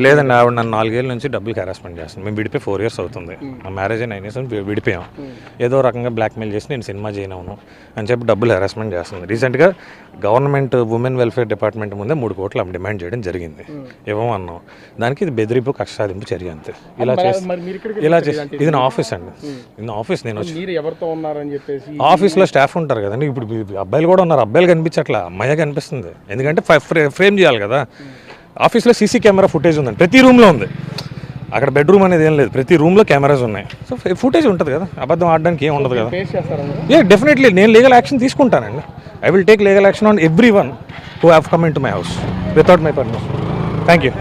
లేదండి, ఆవిడ నన్ను 4 ఏళ్ళ నుంచి డబ్బులకి హెరాస్మెంట్ చేస్తాను. మేము విడిపోయి 4 years అవుతుంది. మా మ్యారేజ్ 9 years విడిపోయాం. ఏదో రకంగా బ్లాక్మెయిల్ చేసి నేను సినిమా చేయను అని చెప్పి డబ్బులు హెరాస్మెంట్ చేస్తుంది. రీసెంట్గా గవర్నమెంట్ ఉమెన్ వెల్ఫేర్ డిపార్ట్మెంట్ ముందే 3 కోట్లు డిమాండ్ చేయడం జరిగింది. ఇవ్వమన్నాం. దానికి ఇది బెదిరింపు, కక్ష సాధింపు చర్య అంతే. ఇలా చేసి ఇది నా ఆఫీస్ అండి. ఇది ఆఫీస్. నేను ఆఫీస్లో స్టాఫ్ ఉంటారు కదండి. ఇప్పుడు అబ్బాయిలు కూడా ఉన్నారు. అబ్బాయిలు కనిపించట్లా, అమ్మాయి కనిపిస్తుంది. ఎందుకంటే ఫ్రేమ్ చేయాలి కదా. ఆఫీస్లో సీసీ కెమెరా ఫుటేజ్ ఉందండి, ప్రతి రూమ్లో ఉంది. అక్కడ బెడ్రూమ్ అనేది ఏం లేదు, ప్రతి రూమ్లో కెమెరాస్ ఉన్నాయి. సో ఫుటేజ్ ఉంటుంది కదా, అబద్ధం ఆడడానికి ఏం ఉండదు కదా. డెఫినెట్లీ నేను లీగల్ యాక్షన్ తీసుకుంటానండి. I will take legal action on every one who have come in to my house without my permission. Thank you.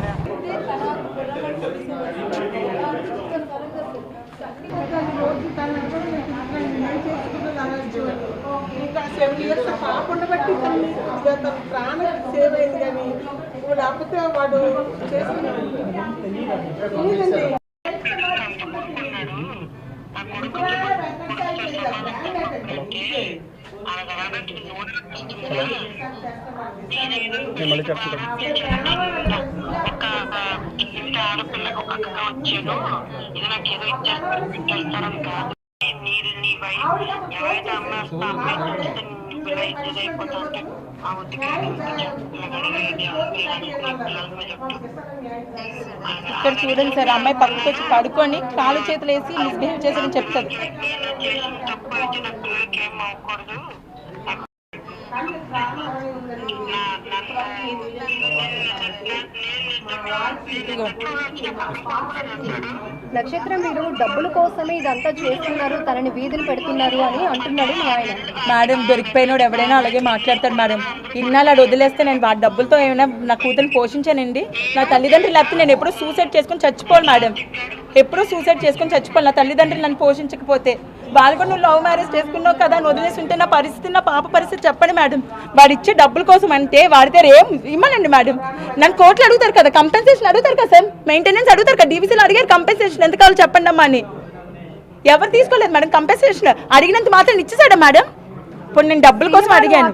లేకపోతే వాడు ఇక్కడ చూడండి సార్, అమ్మాయి పక్కకు వచ్చి పడుకొని కాలు చేతులు వేసి మిస్బిహేవ్ చేశారని చెప్తారు. నక్షత్రం మీరు డబ్బుల కోసమే ఇదంతా చేస్తున్నారు, తనని వీధులు పెడుతున్నారు అని అంటున్నాడు మా ఆయన. మేడం, దొరికిపోయినోడు ఎవడైనా అలాగే మాట్లాడతాడు మేడం. ఇన్నాళ్ళు అది వదిలేస్తే నేను వాడి డబ్బులతో ఏమైనా నా కూతురు పోషించానండి. నా తల్లిదండ్రులు లేకపోతే నేను ఎప్పుడూ సూసైడ్ చేసుకొని చచ్చిపోను మేడం. ఎప్పుడూ సూసైడ్ చేసుకొని చచ్చిపోను. నా తల్లిదండ్రులు నన్ను పోషించకపోతే. వాళ్ళు కూడా నువ్వు లవ్ మ్యారేజ్ చేసుకున్నావు కదా, నువ్వు వదిలేసి ఉంటే నా పరిస్థితి, నా పాప పరిస్థితి చెప్పండి మేడం. వాడు ఇచ్చే డబ్బుల కోసం అంటే వాడితే ఏం ఇమ్మనండి మేడం. నన్ను కోట్లు అడుగుతారు కదా, కంపెన్సేషన్ అడుగుతారు కదా సార్, మెయింటెనెన్స్ అడుగుతారు కదా. డీవీసీలో అడిగారు కంపెన్సేషన్ ఎంత కావాలో చెప్పండి అమ్మా అని. ఎవరు తీసుకోలేదు మేడం కంపెన్సేషన్. అడిగినంత మాత్రం ఇచ్చేసాడా మేడం? ఇప్పుడు నేను డబ్బుల కోసం అడిగాను.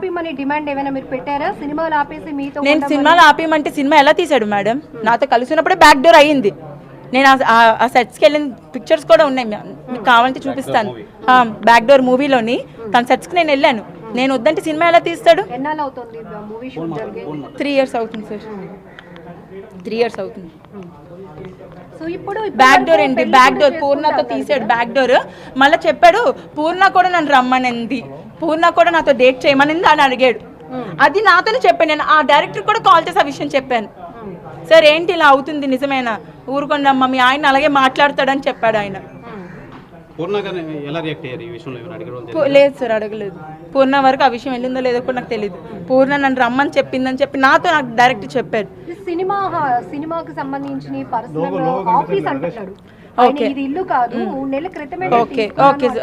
నేను సినిమాలు ఆపేయమంటే సినిమా ఎలా తీసాడు మేడం? నాతో కలిసినప్పుడే బ్యాక్ డోర్ అయ్యింది. నేను ఆ సెట్స్కి వెళ్ళిన పిక్చర్స్ కూడా ఉన్నాయి, మీకు కావాలంటే చూపిస్తాను. బ్యాక్ డోర్ మూవీలోని తన సెట్స్కి నేను వెళ్ళాను. నేను వద్దంటే సినిమా ఎలా తీస్తాడు? 3 years అవుతుంది సార్, 3 years అవుతుంది. బ్యాక్ డోర్ ఏంటి? బ్యాక్ డోర్ పూర్ణతో తీసాడు బ్యాక్ డోర్. మళ్ళీ చెప్పాడు పూర్ణ కూడా నన్ను రమ్మనింది, పూర్ణ కూడా నాతో డేట్ చేయమనింది అని అడిగాడు. అది నాతోనే చెప్పాను. నేను ఆ డైరెక్టర్ కూడా కాల్ చేసి ఆ విషయం చెప్పాను. సార్ ఏంటి ఇలా అవుతుంది, నిజమేనా? ఊరుకోండమ్మా, మీ ఆయన అలాగే మాట్లాడతాడని చెప్పాడు ఆయన. లేదు సార్, అడగలేదు. పూర్ణ వరకు ఆ విషయం వెళ్ళిందో లేదో కూడా నాకు తెలియదు. పూర్ణ నన్ను రమ్మని చెప్పిందని చెప్పి నాతో నాకు డైరెక్ట్ చెప్పారు. సినిమాకి సంబంధించిన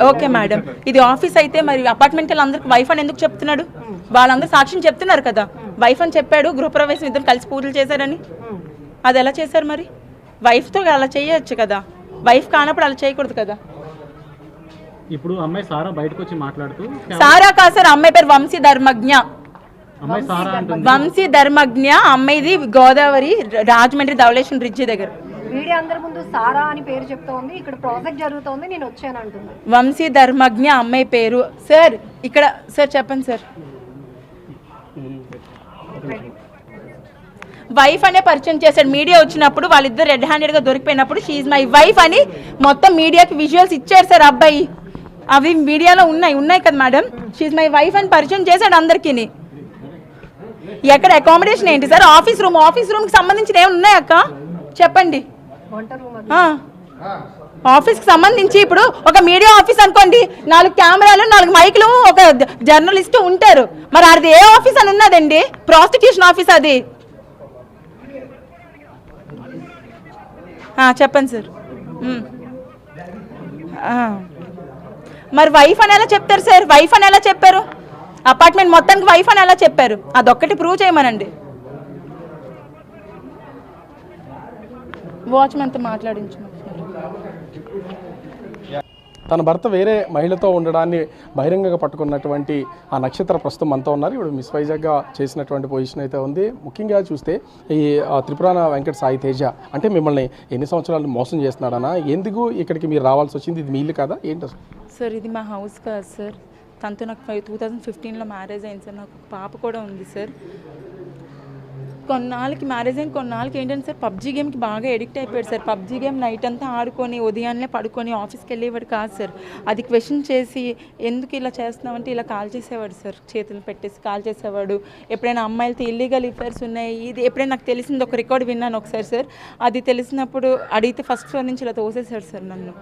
ఓకే మేడం, ఇది ఆఫీస్ అయితే మరి అపార్ట్మెంట్ అందరికి వైఫ్ అని ఎందుకు చెప్తున్నాడు? వాళ్ళందరూ సాక్ష్యం చెప్తున్నారు కదా, వైఫ్ అని చెప్పాడు. గృహప్రవేశం ఇద్దరు కలిసి పూజలు చేశారని. అది ఎలా చేశారు మరి? వైఫ్తో అలా చేయొచ్చు కదా, వైఫ్ కానప్పుడు అలా చేయకూడదు కదా. ఇప్పుడు అమ్మాయి సారా బయటకు వచ్చి మాట్లాడుతూ, సారా కాదు సార్, అమ్మాయి పేరు వంశీ ధర్మజ్ఞ. వంశీ ధర్మజ్ఞ అమ్మాయిది గోదావరి, రాజమండ్రి ధవళేశ్వరం బ్రిడ్జి దగ్గర. మీడియా అందరి ముందు సారా అని పేరు చెప్తోంది, ఇక్కడ ప్రాజెక్ట్ జరుగుతోంది, నేను వచ్చాను అంటుంది. వంశీ ధర్మజ్ఞ అమ్మాయి పేరు. సార్ ఇక్కడ సార్ చెప్పండి సార్. వైఫ్ అనే పరిచయం చేశాడు. మీడియా వచ్చినప్పుడు వాళ్ళిద్దరు రెడ్ హ్యాండెడ్ గా దొరికిపోయినప్పుడు షీఈ్ మై వైఫ్ అని మొత్తం మీడియాకి విజువల్స్ ఇచ్చారు సార్ అబ్బాయి. అవి మీడియాలో ఉన్నాయి కదా మేడం. షీఈ్ మై వైఫ్ అని పరిచయం చేశాడు అందరికీ. ఎక్కడ అకామిడేషన్ ఏంటి సార్? ఆఫీస్ రూమ్ కి సంబంధించిన ఏమైనా ఉన్నాయా అక్క చెప్పండి. ఆఫీస్ కి సంబంధించి ఇప్పుడు ఒక మీడియా ఆఫీస్ అనుకోండి, 4 కెమెరాలు 4 మైకులు, ఒక జర్నలిస్ట్ ఉంటారు. మరి అది ఏ ఆఫీస్ అని ఉన్నదండి? ప్రాస్టిట్యూషన్ ఆఫీస్ అది. చెప్పండి సార్. మరి వైఫ్ అని ఎలా చెప్తారు సార్? వైఫ్ అని ఎలా చెప్పారు? అపార్ట్మెంట్ మొత్తానికి వైఫ్ అని ఎలా చెప్పారు? అదొక్కటి ప్రూవ్ చేయమనండి. వాచ్మెన్తో మాట్లాడించు. తన భర్త వేరే మహిళతో ఉండడాన్ని బహిరంగంగా పట్టుకున్నటువంటి ఆ నక్షత్ర ప్రస్తుతం మనతో ఉన్నారు. ఇప్పుడు మిస్ వైజాగ్గా చేసినటువంటి పొజిషన్ అయితే ఉంది. ముఖ్యంగా చూస్తే ఈ త్రిపురాన వెంకట సాయి తేజ అంటే మిమ్మల్ని ఎన్ని సంవత్సరాలు మోసం చేస్తున్నాడనా, ఎందుకు ఇక్కడికి మీరు రావాల్సి వచ్చింది, ఇది మీ ఇల్లు కదా ఏంటి అసలు? సార్ ఇది మా హౌస్ కాదు సార్. తనతో నాకు 2015లో మ్యారేజ్ అయింది సార్. నాకు పాప కూడా ఉంది సార్. కొన్నాళ్ళకి మ్యారేజ్ అయిన కొన్నాళ్ళకి ఏంటంటే సార్ పబ్జీ గేమ్కి బాగా ఎడిక్ట్ అయిపోయాడు సార్. పబ్జీ గేమ్ నైట్ అంతా ఆడుకొని ఉదయాన్నే పడుకొని ఆఫీస్కి వెళ్ళేవాడు కాదు సార్. అది క్వశ్చన్ చేసి ఎందుకు ఇలా చేస్తున్నామంటే ఇలా కాల్ చేసేవాడు సార్. చేతులు పెట్టేసి కాల్ చేసేవాడు. ఎప్పుడైనా అమ్మాయిలతో ఇల్లీగల్ అఫైర్స్ ఉన్నాయి ఇది ఎప్పుడైనా నాకు తెలిసింది ఒక రికార్డ్ విన్నాను ఒకసారి సార్. అది తెలిసినప్పుడు అడిగితే ఫస్ట్ ఫ్లోర్ నుంచి ఇలా తోసేశాడు సార్ నన్ను.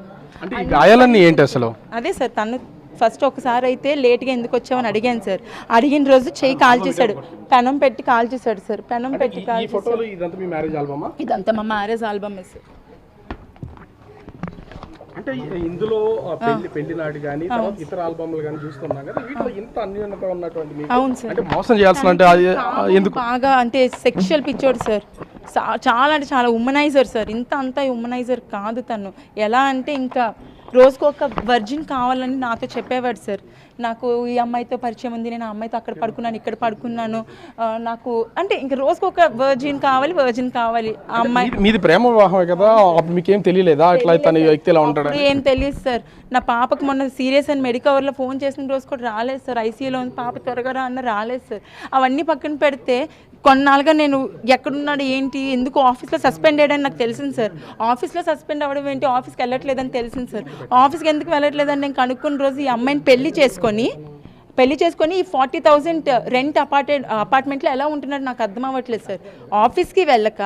అంటే ఈ గాయాలన్నీ ఏంటి అసలు? అదే సార్ తను ఫస్ట్ ఒకసారి అయితే లేట్గా ఎందుకు వచ్చామని అడిగాను సార్. అడిగిన రోజు చెయ్యి కాల్ చేశాడు, పెనం పెట్టి కాల్ చేశాడు సార్. పెనం పెట్టి కాల్ చేశాడు. ఇదంతా మా మ్యారేజ్ ఆల్బమే సార్. అంటే ఇందులో పెళ్లి నాటి కానీ ఇతర ఆల్బమ్లు కానీ చూస్తున్నాం కదా, వీటిలో ఇంత అన్యోన్యత ఉన్నటువంటి మీకు అవును సార్. అంటే మోసం చేయాల్సిన అంటే ఎందుకు బాగా అంటే సెక్షువల్ పిచ్చోడు సార్. చాలా అంటే చాలా ఉమనైజర్ సార్. ఇంత అంతా ఉమనైజర్ కాదు తను. ఎలా అంటే ఇంకా రోజుకు ఒక వర్జిన్ కావాలని నాతో చెప్పేవాడు సార్. నాకు ఈ అమ్మాయితో పరిచయం ఉంది, నేను ఆ అమ్మాయితో అక్కడ పడుకున్నాను ఇక్కడ పడుకున్నాను, నాకు అంటే ఇంక రోజుకు ఒక వర్జిన్ కావాలి. ఆ అమ్మాయి మీది ప్రేమ వివాహమే కదా, మీకేం తెలియలేదా ఇట్లా తన వ్యక్తి ఇలా ఉంటాడు? ఏం తెలియదు సార్. నా పాపకు మొన్న సీరియస్ అని మెడికవర్లో ఫోన్ చేసిన రోజు కూడా రాలేదు సార్. ఐసీయూలో ఉంది పాప, త్వరగా రా అన్న రాలేదు సార్. అవన్నీ పక్కన పెడితే కొన్నాళ్ళుగా నేను ఎక్కడున్నాడు ఏంటి ఎందుకు ఆఫీస్లో సస్పెండ్ అయ్యాడని నాకు తెలిసింది సార్. ఆఫీస్లో సస్పెండ్ అవ్వడం ఏంటి, ఆఫీస్కి వెళ్ళట్లేదని తెలిసింది సార్. ఆఫీస్కి ఎందుకు వెళ్ళట్లేదని నేను కనుక్కున్న రోజు ఈ అమ్మాయిని పెళ్లి చేసుకొని ఈ 40,000 రెంట్ అపార్ట్మెంట్లో ఎలా ఉంటున్నాడు నాకు అర్థం అవ్వట్లేదు సార్. ఆఫీస్కి వెళ్ళక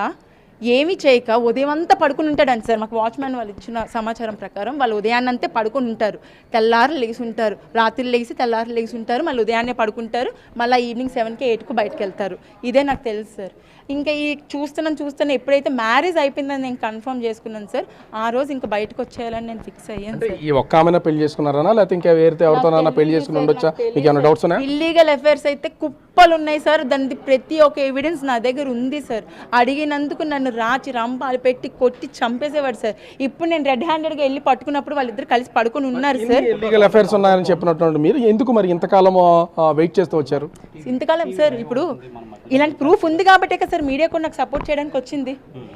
ఏమీ చేయక ఉదయం అంతా పడుకుని ఉంటాడంట సార్. మాకు వాచ్మెన్ వాళ్ళు ఇచ్చిన సమాచారం ప్రకారం వాళ్ళు ఉదయాన్నంతే పడుకుని ఉంటారు, తెల్లారు లేచి ఉంటారు, రాత్రి లేచి తెల్లారు లేచి ఉంటారు, మళ్ళీ ఉదయాన్నే పడుకుంటారు, మళ్ళీ ఈవినింగ్ 7కి 8కు బయటకు వెళ్తారు. ఇదే నాకు తెలుసు సార్. ఇంకా ఈ చూస్తున్నా ఎప్పుడైతే మ్యారేజ్ అయిపోయిందని నేను కన్ఫర్మ్ చేసుకున్నాను సార్, ఆ రోజు ఇంకా బయటకు వచ్చేయాలని నేను ఫిక్స్ అయ్యాను సార్. ఈ ఒక్క ఆమెన పెళ్లి చేసుకున్నారనా లేకపోతే ఇంకా వేరే ఎవరితోనైనా పెళ్లి చేసుకుని ఉండొచ్చా? మీకు ఏమైనా డౌట్స్ ఉన్నాయా? ఇల్లీగల్ అఫైర్స్ అయితే కుప్పలు ఉన్నాయి సార్. దాని ప్రతి ఒక్క ఎవిడెన్స్ నా దగ్గర ఉంది సార్. అడిగినందుకు నన్ను రాచి రంపాలు పెట్టి కొట్టి చంపేసేవాడు సార్. ఇప్పుడు నేను రెడ్ హ్యాండెడ్గా వెళ్ళి పట్టుకున్నప్పుడు వాళ్ళిద్దరు కలిసి పడుకుని ఉన్నారు సార్. ఇల్లీగల్ అఫైర్స్ ఉన్నాయని చెప్పినట్టు మీరు ఎందుకు మరి ఇంతకాలం వెయిట్ చేస్తూ వచ్చారు? ఇంతకాలం సార్ ఇప్పుడు ఇలాంటి ప్రూఫ్ ఉంది కాబట్టే కదా సార్ మీడియా కూడా నాకు సపోర్ట్ చేయడానికి వచ్చింది.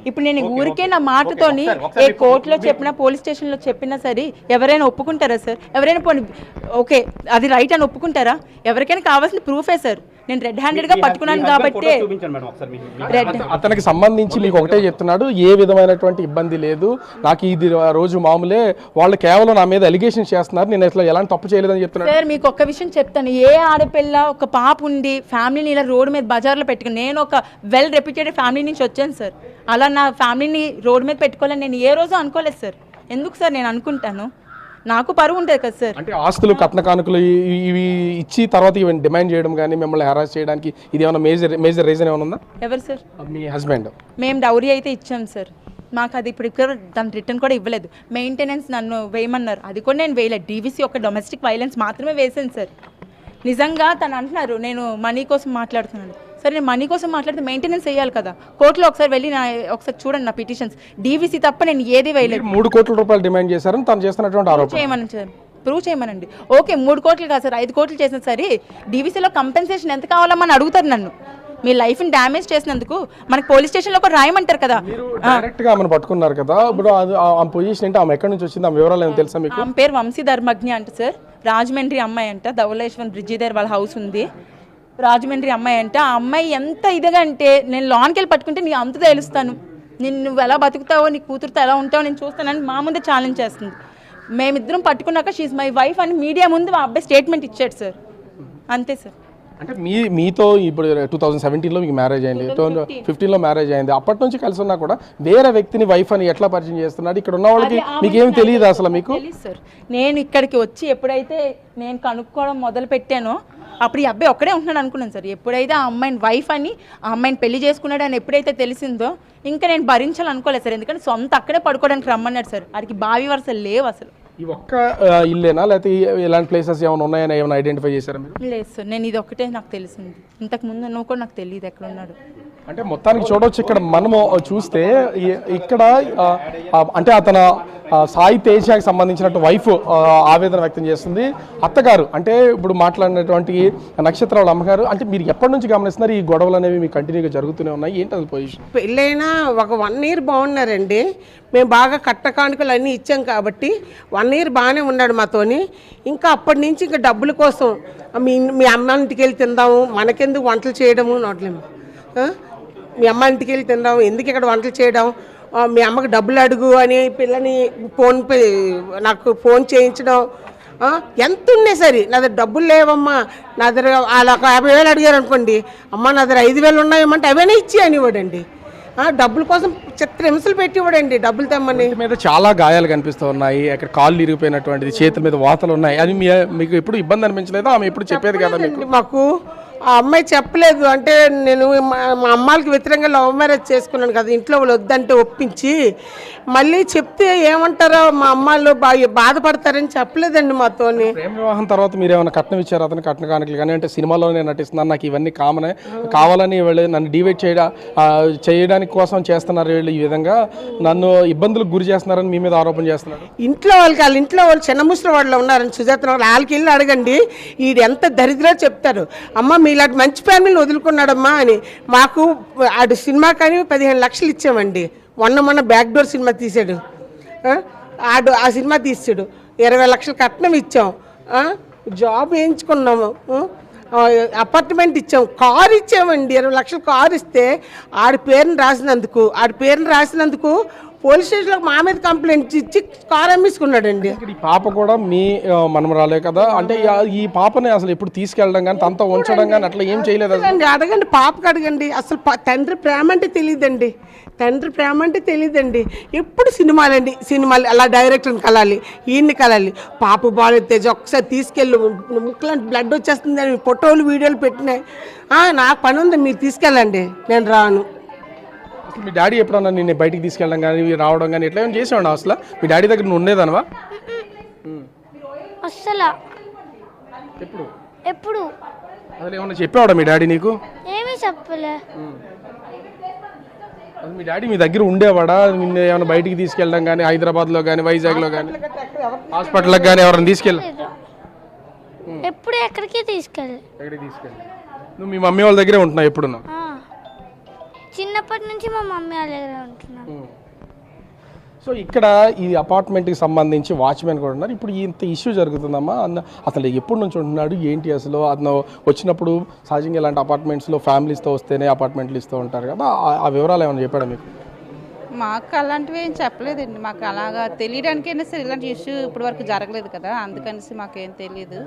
ఇప్పుడు నేను ఊరికే నా మాటతోని ఏ కోర్టులో చెప్పినా పోలీస్ స్టేషన్లో చెప్పినా సరే ఎవరైనా ఒప్పుకుంటారా సార్? ఎవరైనా పోనీ ఓకే అది రైట్ అని ఒప్పుకుంటారా? ఎవరికైనా కావాల్సిన ప్రూఫే సార్. నేను రెడ్ హ్యాండెడ్గా పట్టుకున్నాను కాబట్టి అతనికి సంబంధించి మీకు ఒకటే చెప్తున్నాడు, ఏ విధమైనటువంటి ఇబ్బంది లేదు, నాకు ఇది రోజు మామూలే, వాళ్ళు కేవలం నా మీద అలిగేషన్ చేస్తున్నారు, నేను అసలు ఎలాంటి తప్పు చేయలేదని చెప్తున్నాడు సార్. మీకు ఒక్క విషయం చెప్తాను, ఏ ఆడపిల్ల ఒక పాప ఉండి ఫ్యామిలీని ఇలా రోడ్డు మీద బజార్లో పెట్టుకుని, నేను ఒక వెల్ రెప్యూటెడ్ ఫ్యామిలీ నుంచి వచ్చాను సార్. అలా నా ఫ్యామిలీని రోడ్డు మీద పెట్టుకోవాలని నేను ఏ రోజు అనుకోలేదు సార్. ఎందుకు సార్ నేను అనుకుంటాను, నాకు పరువు ఉంటుంది కదా సార్. అంటే ఆస్తులు కట్న కానుకలు ఇవి ఇచ్చి తర్వాత ఇవి డిమాండ్ చేయడం కానీ మిమ్మల్ని హెరాస్ చేయడానికి ఇది ఏమైనా మేజర్ రీజన్ ఏమైనా ఉందా? ఎవరు సార్? మీ హస్బెండ్. మేము డౌరీ అయితే ఇచ్చాం సార్. మాకు అది ఇప్పుడు దాని రిటర్న్ కూడా ఇవ్వలేదు. మెయింటెనెన్స్ నన్ను వేయమన్నారు, అది కూడా నేను వేయలేదు. డీవీసీ ఒక డొమెస్టిక్ వైలెన్స్ మాత్రమే వేసాను సార్. నిజంగా తను అంటున్నారు నేను మనీ కోసం మాట్లాడుతున్నాను. సరే నేను మనీ కోసం మాట్లాడితే మెయింటెనెన్స్ వేయాలి కదా. కోర్టులో ఒకసారి వెళ్ళి ఒకసారి చూడండి నా పిటిషన్స్. డీవీసీ తప్ప నేను ఏది వేయలేదు. 3 కోట్ల రూపాయలు డిమాండ్ చేశారని తను చేస్తున్నటువంటి ఆరోపణ ప్రూవ్ చేయమనండి. ఓకే 3 కోట్లు కాదు సార్, 5 కోట్లు చేసిన సరే డీవీసీలో కంపెన్సేషన్ ఎంత కావాలమ్మని అడుగుతారు నన్ను. మీ లైఫ్ని డ్యామేజ్ చేసినందుకు మనకి పోలీస్ స్టేషన్లో కూడా రాయమంటారు కదా. డైరెక్ట్గా ఆమెను పట్టుకున్నారు కదా, ఇప్పుడు ఆ పొజిషన్ ఏంటి, ఆమె ఎక్కడి నుంచి వచ్చింది, ఆమె వివరాలు ఏమైనా తెలుసా మీకు? ఆమె పేరు వంశీ ధర్మజ్ఞ అంట సార్. రాజమండ్రి అమ్మాయి అంట. ధవళేశ్వరం బ్రిడ్జి దగ్గర వాళ్ళ హౌస్ ఉంది. రాజమండ్రి అమ్మాయి అంట. ఆ అమ్మాయి ఎంత ఇదిగా అంటే నేను లాన్కి వెళ్ళి పట్టుకుంటే నీ అంత తెలుస్తాను, నువ్వు ఎలా బతుకుతావో నీ కూతురుతో ఎలా ఉంటావో నేను చూస్తానని మా ముందే ఛాలెంజ్ చేస్తుంది. మేమిద్దరం పట్టుకున్నాక షీఈ్ మై వైఫ్ అని మీడియా ముందు మా అబ్బాయి స్టేట్మెంట్ ఇచ్చాడు సార్. అంతే సార్. అంటే మీతో ఇప్పుడు 2017లో మీకు మ్యారేజ్ అయింది, 2015లో మ్యారేజ్ అయింది, అప్పటి నుంచి కలిసి ఉన్నా కూడా వేరే వ్యక్తిని వైఫ్ అని ఎట్లా పరిచయం చేస్తున్నాడు? ఇక్కడ ఉన్న వాళ్ళకి మీకేం తెలియదు అసలు? మీకు తెలియదు సార్. నేను ఇక్కడికి వచ్చి ఎప్పుడైతే నేను కనుక్కోవడం మొదలు పెట్టానో అప్పుడు ఈ అబ్బాయి ఒక్కడే ఉంటున్నాడు అనుకున్నాను సార్. ఎప్పుడైతే ఆ అమ్మాయిని వైఫ్ అని ఆ అమ్మాయిని పెళ్లి చేసుకున్నాడు అని ఎప్పుడైతే తెలిసిందో ఇంకా నేను భరించాలనుకోలేదు సార్. ఎందుకంటే సొంత అక్కడే పడుకోవడానికి రమ్మన్నాడు సార్. వాడికి బావి వరుసలు లేవు అసలు. ఈ ఒక్క ఇల్లేనా లేకపోతే ఇలాంటి ప్లేసెస్ ఏమైనా ఉన్నాయని ఏమైనా ఐడెంటిఫై చేశారా మీరు? లేదు సార్, నేను ఇది ఒక్కటే నాకు తెలిసింది. ఇంతకు ముందు నువ్వు కూడా నాకు తెలియదు ఎక్కడ ఉన్నాడు. అంటే మొత్తానికి చూడవచ్చు ఇక్కడ మనము చూస్తే ఇక్కడ అంటే అతను సాయి తేజకి సంబంధించినట్టు వైఫ్ ఆవేదన వ్యక్తం చేస్తుంది. అత్తగారు అంటే ఇప్పుడు మాట్లాడినటువంటి నక్షత్ర వాళ్ళ అమ్మగారు, అంటే మీరు ఎప్పటి నుంచి గమనిస్తున్నారు ఈ గొడవలు అనేవి మీకు కంటిన్యూగా జరుగుతూనే ఉన్నాయి, ఏంటి అది పొజిషన్? పెళ్ళైనా ఒక 1 year బాగున్నారండి. మేము బాగా కట్టకానుకలు అన్నీ ఇచ్చాం కాబట్టి 1 year బాగానే ఉన్నాడు మాతోని. ఇంకా అప్పటి నుంచి ఇంకా డబ్బుల కోసం మీ అమ్మ ఇంటికి వెళ్ళి తిందాము, మనకెందుకు వంటలు చేయడము నోట్లేము, మీ అమ్మ ఇంటికి వెళ్ళి తిందాము, ఎందుకు ఇక్కడ వంటలు చేయడం, మీ అమ్మకి డబ్బులు అడుగు అని పిల్లని నాకు ఫోన్ చేయించడం. ఎంత ఉన్నాయి సరే నా దగ్గర డబ్బులు లేవమ్మా, నా దగ్గర అలా 50,000 అడిగారు అనుకోండి, అమ్మ నా దగ్గర 5,000 ఉన్నాయమ్మంటే అవన్నీ ఇచ్చి అనివ్వడండి. డబ్బుల కోసం చిత్రహింసలు పెట్టి ఇవ్వడండి డబ్బులు తెమ్మని. మీద చాలా గాయాలు కనిపిస్తూ ఉన్నాయి, అక్కడ కాళ్ళు ఇరిగిపోయినటువంటిది, చేతుల మీద వాతలు ఉన్నాయి. అది మీకు ఎప్పుడు ఇబ్బంది అనిపించలేదా? ఆమె ఎప్పుడు చెప్పేది కదా మీకు? మాకు ఆ అమ్మాయి చెప్పలేదు. అంటే నేను మా అమ్మాయికి వ్యతిరేకంగా లవ్ మ్యారేజ్ చేసుకున్నాను కదా, ఇంట్లో వాళ్ళు వద్దంటే ఒప్పించి మళ్ళీ చెప్తే ఏమంటారో మా అమ్మాయిలు బాధపడతారని చెప్పలేదండి మాతోని. ప్రేమ వివాహం తర్వాత మీరు ఏమైనా కట్నం ఇచ్చారు అతను? కట్న కానుకలు కానీ, అంటే సినిమాలోనే నటిస్తున్నాను, నాకు ఇవన్నీ కామనే, కావాలని వీళ్ళు నన్ను డివైడ్ చేయడానికి కోసం చేస్తున్నారు, వీళ్ళు ఈ విధంగా నన్ను ఇబ్బందులకు గురి చేస్తున్నారని మీ మీద ఆరోపణ చేస్తున్నారు. వాళ్ళ ఇంట్లో వాళ్ళు చిన్న ముసలి వాళ్ళు ఉన్నారని సుజాత వాళ్ళకి వెళ్ళి అడగండి, వీడు ఎంత దరిద్రో చెప్తారు. అమ్మ ఇలాంటి మంచి ఫ్యామిలీని వదులుకున్నాడమ్మా అని. మాకు ఆడు సినిమా కానీ 15 లక్షలు ఇచ్చామండి. మొన్న బ్యాక్ డోర్ సినిమా తీసాడు, ఆడు ఆ సినిమా తీసాడు, 20 లక్షలు కట్నం ఇచ్చాం, జాబ్ వేయించుకున్నాము, అపార్ట్మెంట్ ఇచ్చాం, కారు ఇచ్చామండి. 20 లక్షలు కారు ఇస్తే ఆడి పేరుని రాసినందుకు పోలీస్ స్టేషన్లో మా మీద కంప్లైంట్ ఇచ్చి కారు అమ్మేసుకున్నాడండి. ఈ పాప కూడా మీ మనమరాలే కదా, అంటే ఈ పాపని అసలు ఎప్పుడు తీసుకెళ్ళడం కానీ తనతో ఉంచడం కానీ అట్లా ఏం చేయలేదు? అడగండి, పాపకు అడగండి. అసలు తండ్రి ప్రేమ అంటే తెలియదండి. ఎప్పుడు సినిమాలు అలా డైరెక్టర్ని కలాలి, ఈయన్ని కలాలి. పాప బాగాలేదు, ఒకసారి తీసుకెళ్ళు, ముక్కలంటే బ్లడ్ వచ్చేస్తుంది అని ఫోటోలు వీడియోలు పెట్టినాయి. నాకు పని ఉంది, మీరు తీసుకెళ్ళండి, నేను రాను. మీ డాడీ ఎప్పుడన్నా నేను బయటికి తీసుకెళ్ళడం కానీ రావడం కానీ ఎట్లా ఏమైనా చేసేవాడు? అసలు మీ డాడీ దగ్గర నువ్వు ఉండేదానవా? అసలు ఎప్పుడు అసలు ఏమన్నా చెప్పేవాడా మీ డాడీ నీకు? ఏమీ చెప్పలే. అసలు మీ డాడీ మీ దగ్గర ఉండేవాడా? నిన్ను ఏమైనా బయటికి తీసుకెళ్ళడం కానీ, హైదరాబాద్లో కానీ వైజాగ్లో కానీ హాస్పిటల్కి కానీ ఎవరైనా తీసుకెళ్ళి? ఎప్పుడు ఎక్కడికి తీసుకెళ్ళి. నువ్వు మీ మమ్మీ వాళ్ళ దగ్గరే ఉంటున్నావు ఎప్పుడు? చిన్నప్పటి నుంచి మా మమ్మీ వాళ్ళ దగ్గర ఉంటున్నాను. సో ఇక్కడ ఈ అపార్ట్మెంట్కి సంబంధించి వాచ్మెన్ కూడా ఉన్నారు. ఇప్పుడు ఇంత ఇష్యూ జరుగుతుందమ్మా, అసలు ఎప్పటి నుంచి ఉంటున్నాడు ఏంటి? అసలు అతను వచ్చినప్పుడు సహజంగా ఇలాంటి అపార్ట్మెంట్స్లో ఫ్యామిలీస్తో వస్తేనే అపార్ట్మెంట్లు ఇస్తూ ఉంటారు కదా, ఆ వివరాలు ఏమైనా చెప్పాడా మీకు? మాకు అలాంటివి ఏం చెప్పలేదండి. మాకు అలాగా తెలియడానికైనా సరే ఇలాంటి ఇష్యూ ఇప్పటి వరకు జరగలేదు కదా, అందుకనేసి మాకేం తెలియదు.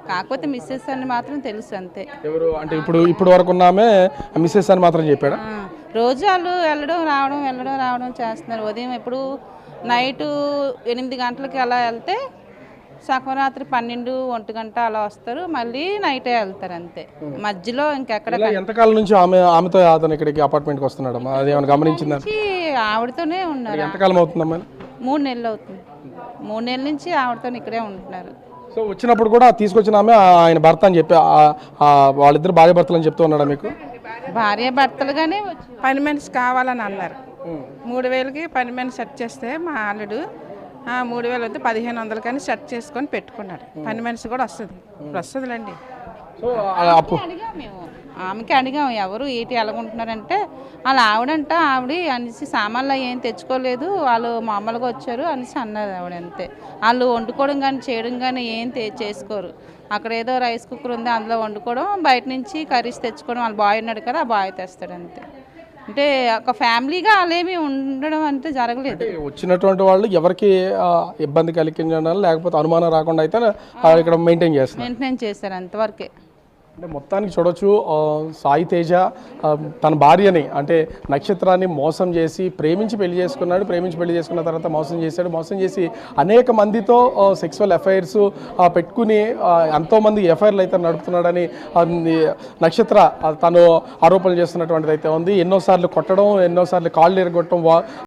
కాకపోతే మిస్సెస్ అని మాత్రం తెలుసు అంతే. ఎవరు అంటే ఇప్పుడు వరకు ఉన్నామే మిస్సెస్ అని మాత్రం చెప్పాడా? రోజు వాళ్ళు వెళ్ళడం రావడం చేస్తున్నారు. ఉదయం ఎప్పుడు నైటు 8 గంటలకి అలా వెళ్తే సగం రాత్రి 12-1 గంట అలా వస్తారు, మళ్ళీ నైటే వెళ్తారు అంతే. మధ్యలో ఇంకెక్కడ. ఎంతకాలం నుంచి ఆమెతో అతను ఇక్కడికి అపార్ట్మెంట్కి వస్తున్నాడమ్మా? అది ఏమైనా గమనించిందా? ఆవిడతోనే ఉన్నారు. ఎంతకాలం అవుతుందమ్మా? 3 నెలలు అవుతుంది. 3 నెలల నుంచి ఆవిడతో ఇక్కడే ఉంటున్నారు. సో వచ్చినప్పుడు కూడా తీసుకొచ్చిన ఆమె ఆయన భర్త అని చెప్పి వాళ్ళిద్దరు భార్య భర్తలు అని చెప్తూ ఉన్నాడా మీకు? భార్య భర్తలుగానే పని మనిషి కావాలని అన్నారు. 3,000కి పని మనిషి సెట్ చేస్తే మా అల్లుడు 3,000 వద్ద 1,500 కానీ సెట్ చేసుకొని పెట్టుకున్నాడు. పని మనిషి కూడా వస్తుందిలేండి. ఆమెకి అడిగాం ఎవరు ఏంటి ఎలాగుంటున్నారంటే అలా ఆవిడ అనేసి సామాన్లు ఏం తెచ్చుకోలేదు, వాళ్ళు మామూలుగా వచ్చారు అనేసి అన్నారు ఆవిడ అంతే. వాళ్ళు వండుకోవడం కానీ చేయడం కానీ ఏం చేసుకోరు. అక్కడ ఏదో రైస్ కుక్కర్ ఉంది, అందులో వండుకోవడం, బయట నుంచి కర్రీస్ తెచ్చుకోవడం. వాళ్ళ బాయ్ ఉన్నాడు కదా, ఆ బాయ్ తెస్తాడు అంతే. అంటే ఒక ఫ్యామిలీగా అలాేమి ఉండడం అంటే జరగలేదు. వచ్చినటువంటి వాళ్ళు ఎవరికి ఇబ్బంది కలిగించడం లేకపోతే అనుమానం రాకుండా అయితే ఇక్కడ మెయింటైన్ చేస్తారు అంతవరకే. అంటే మొత్తానికి చూడొచ్చు సాయి తేజ తన భార్యని అంటే నక్షత్రాన్ని మోసం చేసి ప్రేమించి పెళ్లి చేసుకున్న తర్వాత మోసం చేసి అనేక మందితో సెక్సువల్ అఫైర్స్ పెట్టుకుని ఎంతోమంది ఎఫ్ఐఆర్లు అయితే నడుపుతున్నాడని నక్షత్ర తను ఆరోపణలు చేస్తున్నటువంటిది అయితే ఉంది. ఎన్నోసార్లు కొట్టడం, ఎన్నోసార్లు కాళ్ళు ఎరగొట్టడం,